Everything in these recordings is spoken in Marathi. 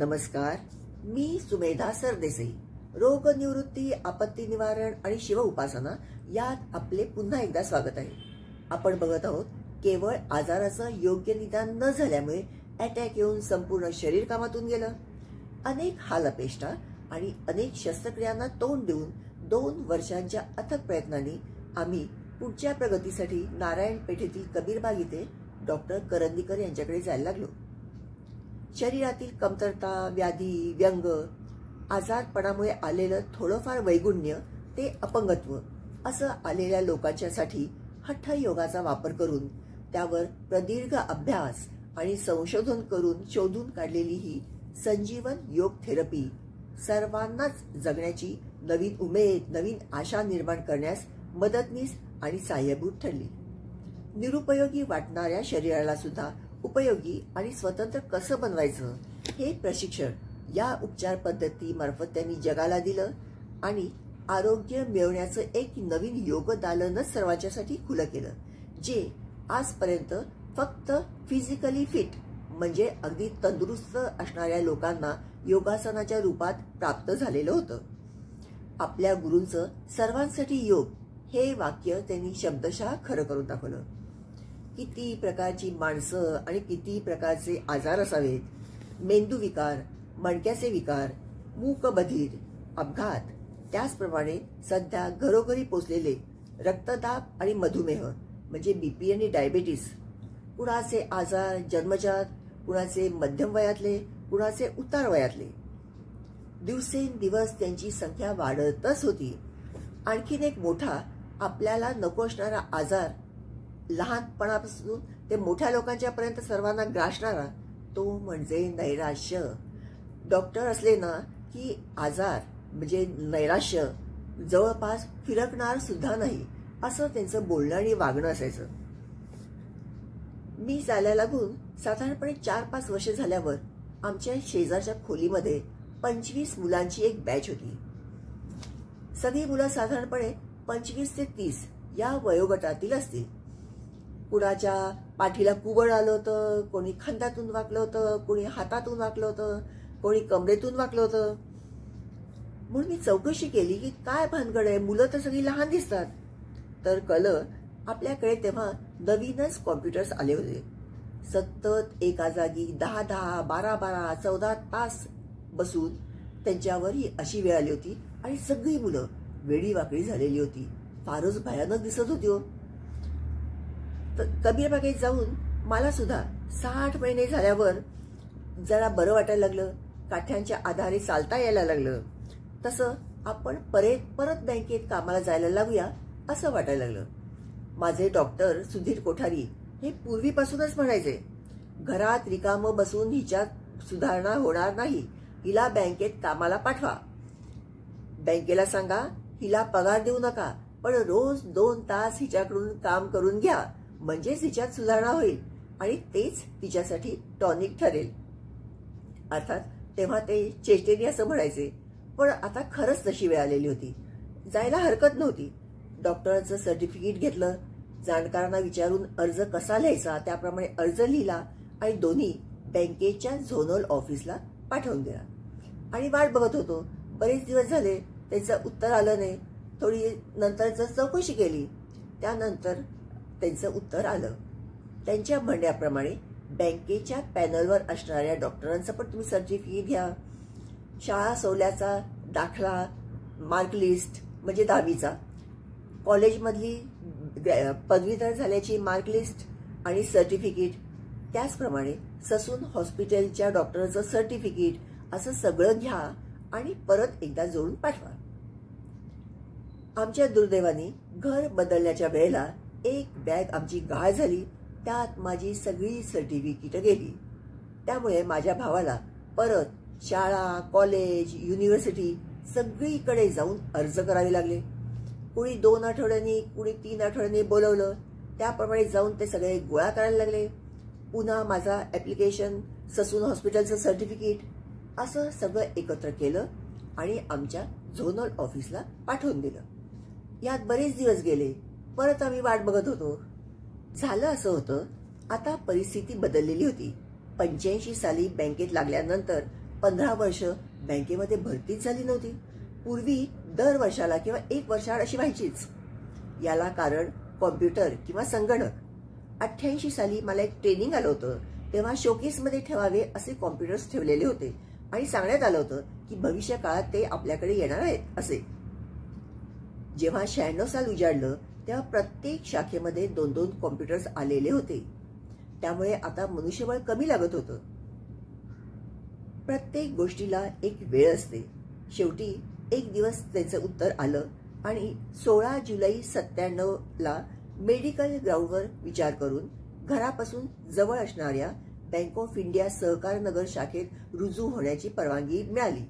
नमस्कार, मी सुमेधा सरदेसाई. रोग निवृत्ती, आपत्ती निवारण आणि शिव उपासना यात आपले पुन्हा एकदा स्वागत आहे. आपण बघत आहोत केवळ आजाराचं योग्य निदान न झाल्यामुळे अटॅक येऊन संपूर्ण शरीर कामातून गेलं. अनेक हालअपेष्टा आणि अनेक शस्त्रक्रियांना तोंड देऊन 2 वर्षांच्या अथक प्रयत्नांनी आम्ही पुढच्या प्रगतीसाठी नारायण पेठेतील कबीरबाग इथे डॉक्टर करंदीकर यांच्याकडे जायला लागलो. शरीरातील कमतरता, व्याधी, व्यंग, आजारपणामुळे आलेलं थोडंफार वैगुण्य ते अपंगत्व असं आलेल्या लोकांच्यासाठी हठयोगाचा वापर करून त्यावर प्रदीर्घ अभ्यास आणि संशोधन करून शोधून काढलेली ही संजीवन योग थेरपी सर्वांनाच जगण्याची नवीन उमेद, नवीन आशा निर्माण करण्यास मदतनीस आणि सहाय्यभूत ठरली. निरुपयोगी वाटणाऱ्या शरीराला सुद्धा उपयोगी आणि स्वतंत्र कसं बनवायचं हे प्रशिक्षण या उपचार पद्धतीमार्फत त्यांनी जगाला दिलं आणि आरोग्य मिळवण्याचं एक नवीन योगदालनच सर्वांच्यासाठी खुलं केलं, जे आजपर्यंत फक्त फिजिकली फिट म्हणजे अगदी तंदुरुस्त असणाऱ्या लोकांना योगासनाच्या रूपात प्राप्त झालेलं होतं. आपल्या गुरूंचं सर्वांसाठी योग हे वाक्य त्यांनी शब्दशः खरं करून दाखवलं. किती प्रकारची माणसं आणि किती प्रकारचे आजार असावेत, मेंदूविकार, मणक्याचे विकार, मूकबधीर, अपघात, त्याचप्रमाणे सध्या घरोघरी पोचलेले रक्तदाब आणि मधुमेह म्हणजे बीपी आणि डायबेटीस, कुणाचे आजार जन्मजात, कुणाचे मध्यम वयातले, कुणाचे उतार वयातले. दिवसेंदिवस त्यांची संख्या वाढतच होती. आणखीन एक मोठा आपल्याला नको असणारा आजार, लहानपणापासून ते मोठ्या लोकांच्या पर्यंत सर्वांना ग्रासणारा, तो म्हणजे नैराश्य. डॉक्टर असले ना की आजार म्हणजे नैराश्य जवळपास फिरकणार सुद्धा नाही असं त्यांचं बोलणं आणि वागणं असायचं. मी जायला लागून साधारणपणे 4-5 वर्ष झाल्यावर आमच्या शेजारच्या खोलीमध्ये 25 मुलांची एक बॅच होती. सगळी मुलं साधारणपणे 25 ते 30 या वयोगटातील असतील. कुणाच्या पाठीला कुबड आलं होतं, कोणी खांद्यातून वाकलं होतं, कोणी हातातून वाकलं होतं, कोणी कमरेतून वाकलं होतं. म्हणून मी चौकशी केली की काय भानगड आहे, मुलं तर सगळी लहान दिसतात. तर कळलं आपल्याकडे तेव्हा नवीनच कॉम्प्युटर्स आले होते. सतत एका जागी 10-10, 12-12, 14 तास बसून त्यांच्यावर ही अशी वेळ आली होती आणि सगळी मुलं वेडी वाकडी झालेली होती. फारच भयानक दिसत होती हो. कबीरबागेत जाऊन मला सुद्धा 60 महिने झाल्यावर जरा बरं वाटायला लागलं. काठ्यांच्या आधारे चालता यायला लागलं. तसं आपण परत बँकेत कामाला जायला लागूया असं वाटायला लागलं. माझे डॉक्टर सुधीर कोठारी हे पूर्वीपासूनच म्हणायचे, घरात रिकामं बसून हिच्यात सुधारणा होणार नाही, हिला बँकेत कामाला पाठवा. बँकेला सांगा हिला पगार देऊ नका, पण रोज 2 तास हिच्याकडून काम करून घ्या, म्हणजेच हिच्यात सुधारणा होईल आणि तेच तिच्यासाठी टॉनिक ठरेल. अर्थात तेव्हा ते चेष्टेने असं म्हणायचे, पण आता खरंच तशी वेळ आलेली होती. जायला हरकत नव्हती. डॉक्टरांचं सर्टिफिकेट घेतलं, जाणकारांना विचारून अर्ज कसा लिहायचा त्याप्रमाणे अर्ज लिहिला आणि दोन्ही बँकेच्या झोनल ऑफिसला पाठवून दिला. आणि वाट बघत होतो. बरेच दिवस झाले त्यांचं उत्तर आलं नाही. थोडी नंतर चौकशी केली, त्यानंतर त्यांचं उत्तर आलं. त्यांच्या म्हणण्याप्रमाणे बँकेच्या पॅनलवर असणाऱ्या डॉक्टरांचं पण तुम्ही सर्टिफिकेट घ्या, शाळा सोडल्याचा दाखला, मार्कलिस्ट म्हणजे 10वीचा, कॉलेजमधली पदवीधर झाल्याची मार्कलिस्ट आणि सर्टिफिकेट, त्याचप्रमाणे ससून हॉस्पिटलच्या डॉक्टरचं सर्टिफिकेट असं सगळं घ्या आणि परत एकदा जोडून पाठवा. आमच्या दुर्दैवाने घर बदलण्याच्या वेळेला एक बॅग आमची गाळ झाली. त्यात माझी सगळी सर्टिफिकेट गेली. त्यामुळे माझ्या भावाला परत शाळा, कॉलेज, युनिव्हर्सिटी सगळीकडे जाऊन अर्ज करावे लागले. कुणी 2 आठवड्यांनी, कुणी 3 आठवड्यांनी बोलवलं, त्याप्रमाणे जाऊन ते सगळे गोळा करायला लागले. पुन्हा माझा ॲप्लिकेशन, ससून हॉस्पिटलचं सर्टिफिकेट असं सगळं एकत्र केलं आणि आमच्या झोनल ऑफिसला पाठवून दिलं. यात बरेच दिवस गेले. परत आम्ही वाट बघत होतो. झालं असं होतं, आता परिस्थिती बदललेली होती. 85 साली बँकेत लागल्यानंतर 15 वर्ष बँकेमध्ये भरतीच झाली नव्हती. पूर्वी दर वर्षाला किंवा 1 वर्षाआड अशी व्हायचीच. याला कारण कॉम्प्युटर किंवा संगणक. 88 साली मला एक ट्रेनिंग आलं होतं. तेव्हा शोकेसमध्ये ठेवावे असे कॉम्प्युटर्स ठेवलेले होते आणि सांगण्यात आलं होतं की भविष्य काळात ते आपल्याकडे येणार आहेत असे. जेव्हा 96 साल उजाडलं तेव्हा प्रत्येक शाखेमध्ये 2-2 कॉम्प्युटर्स आलेले होते. त्यामुळे आता मनुष्यबळ कमी लागत होतं. प्रत्येक गोष्टीला एक वेळ असते. शेवटी एक दिवस त्याचं उत्तर आलं आणि 16 जुलै 97ला मेडिकल ग्राउंडवर विचार करून घरापासून जवळ असणाऱ्या bank of India Sahakar Nagar शाखेत रुजू होण्याची परवानगी मिळाली.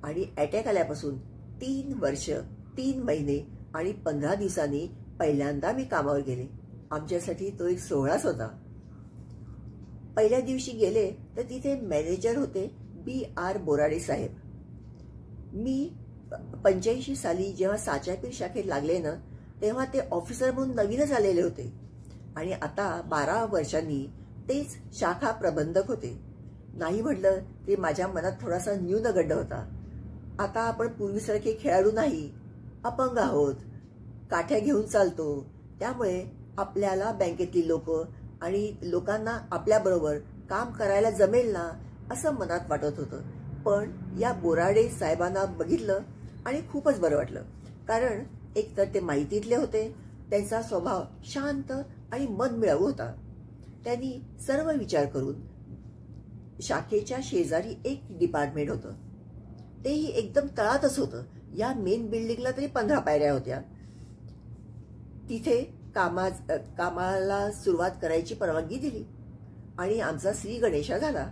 आणि अटॅक आल्यापासून 3 वर्ष 3 महिने आणि 15 दिवसांनी पहिल्यांदा मी कामावर गेले. आमच्यासाठी तो एक सोहळाच होता. पहिल्या दिवशी गेले तर तिथे मॅनेजर होते B.R. बोराडे साहेब. मी 85 साली जेव्हा साचापीर शाखेत लागले ना तेव्हा ते ऑफिसर म्हणून नवीनच आलेले होते आणि आता 12 वर्षांनी तेच शाखा प्रबंधक होते. नाही म्हटलं तरी माझ्या मनात थोडासा न्यूनगंड होता. आता आपण पूर्वीसारखे खेळाडू नाही, अपंग आहोत, काठ्या घेऊन चालतो. त्यामुळे आपल्याला बँकेतली लोक आणि लोकांना आपल्याबरोबर काम करायला जमेल ना असं मनात वाटत होतं. पण या बोराडे साहेबांना बघितलं आणि खूपच बरं वाटलं. कारण एकतर ते माहितीतले होते, त्यांचा स्वभाव शांत आणि मनमिळावू होता. त्यांनी सर्व विचार करून शाखेच्या शेजारी एक डिपार्टमेंट होतं. तेही एकदम तळातच होतं. या मेन बिल्डिंगला तरी 15 पायऱ्या होत्या. तिथे कामाला सुरुवात करायची परवानगी दिली आणि आमचा श्री गणेशा झाला.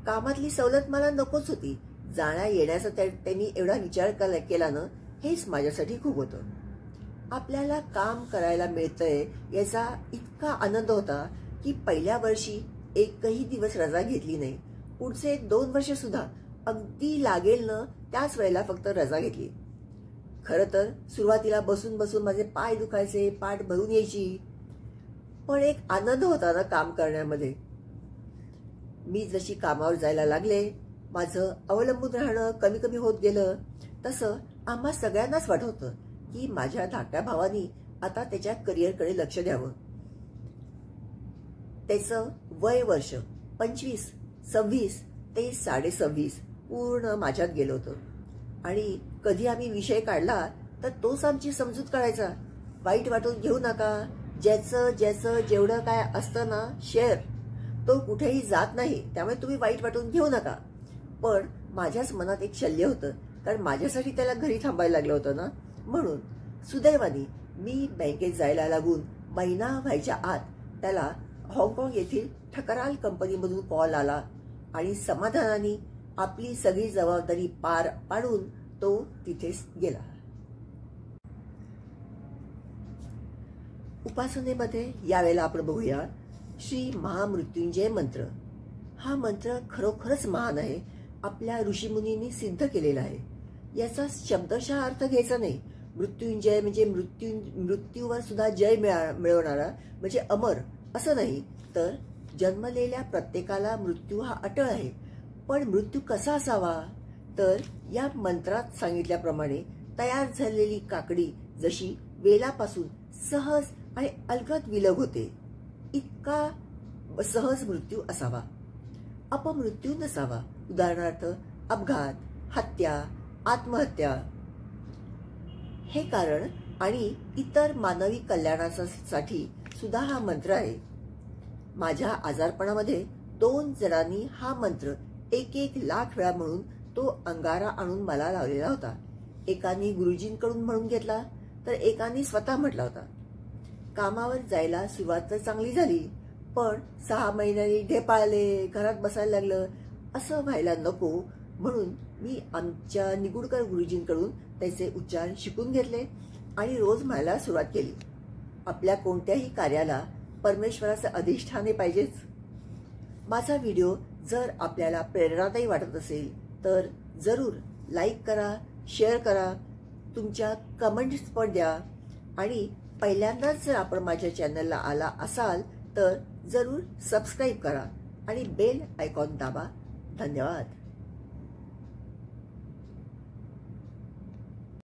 कामातली सवलत मला नकोच होती. जाण्या येण्याचा त्यांनी एवढा विचार केला ना हेच माझ्यासाठी खूप होतं. आपल्याला काम करायला मिळतंय याचा इतका आनंद होता की पहिल्या वर्षी एकही दिवस रजा घेतली नाही. पुढचे 2 वर्ष सुद्धा अगदी लागेल ना त्याच वेळेला फक्त रजा घेतली. खरं तर सुरुवातीला बसून बसून माझे पाय दुखायचे, पाठ भरून यायची. पण एक आनंद होता ना काम करण्यामध्ये. मी जशी कामावर जायला लागले माझं अवलंबून राहणं कमी कमी होत गेलं. तसं आम्हा सगळ्यांनाच वाटत होतं की माझ्या धाकट्या भावानी आता त्याच्या करिअरकडे लक्ष द्यावं. त्याचं वय वर्ष 25, 26 ते 26.5 पूर्ण माझ्यात गेलं होतं. आणि कधी आम्ही विषय काढला तर तोच आमची समजूत काढायचा. वाईट वाटून घेऊ नका, ज्याचं जेवढं काय असतं ना शेअर तो कुठेही जात नाही, त्यामुळे तुम्ही वाईट वाटून घेऊ नका. पण माझ्याच मनात एक शल्य होतं, कारण माझ्यासाठी त्याला घरी थांबायला लागलं होतं ना. म्हणून सुदैवाने मी बँकेत जायला लागून महिना व्हायच्या आत त्याला हाँगकाँग येथील ठकराल कंपनीमधून कॉल आला आणि समाधानाने आपली सगळी जबाबदारी पार पाडून तो तिथेच गेला. उपासनेमध्ये यावेळेला आपण बघूया श्री महामृत्युंजय मंत्र. हा मंत्र खरोखरच महान आहे. आपल्या ऋषीमुनींनी सिद्ध केलेला आहे. याचा शब्दशः अर्थ घ्यायचा नाही. मृत्युंजय म्हणजे मृत्यूवर सुद्धा जय मिळवणारा म्हणजे अमर असं नाही, तर जन्मलेल्या प्रत्येकाला मृत्यू हा अटळ आहे. पण मृत्यू कसा असावा, तर या मंत्रात सांगितल्याप्रमाणे तयार झालेली काकडी जशी वेलापासून सहज आणि अलगद विलग होते इतका सहज मृत्यू असावा. अपमृत्यू नसावा. उदाहरणार्थ अपघात, हत्या, आत्महत्या. हे कारण आणि इतर मानवी कल्याणासाठी सुद्धा हा मंत्र आहे. माझ्या आजारपणामध्ये 2 जणांनी हा मंत्र 1 लाख वेळा म्हणून तो अंगारा आणून मला लावलेला होता. एकाने गुरुजींकडून म्हणून घेतला तर एकाने स्वतः म्हटला होता. कामावर जायला सुरुवात तर चांगली झाली, पण 6 महिन्यांनी ढेपाळले, घरात बसायला लागलं. असं व्हायला नको म्हणून मी आमच्या निगुडकर गुरुजींकडून त्याचे उच्चार शिकून घेतले आणि रोज म्हणायला सुरुवात केली. आपल्या कोणत्याही कार्याला परमेश्वराचं अधिष्ठाने पाहिजेच. माझा व्हिडिओ जर आपल्याला प्रेरणादायी वाटत असेल तर जरूर लाईक करा, शेअर करा, तुमच्या कमेंट्स पण द्या आणि पहिल्यांदाच जर आपण माझ्या चॅनलला आला असाल तर जरूर सबस्क्राईब करा आणि बेल आयकॉन दाबा. धन्यवाद.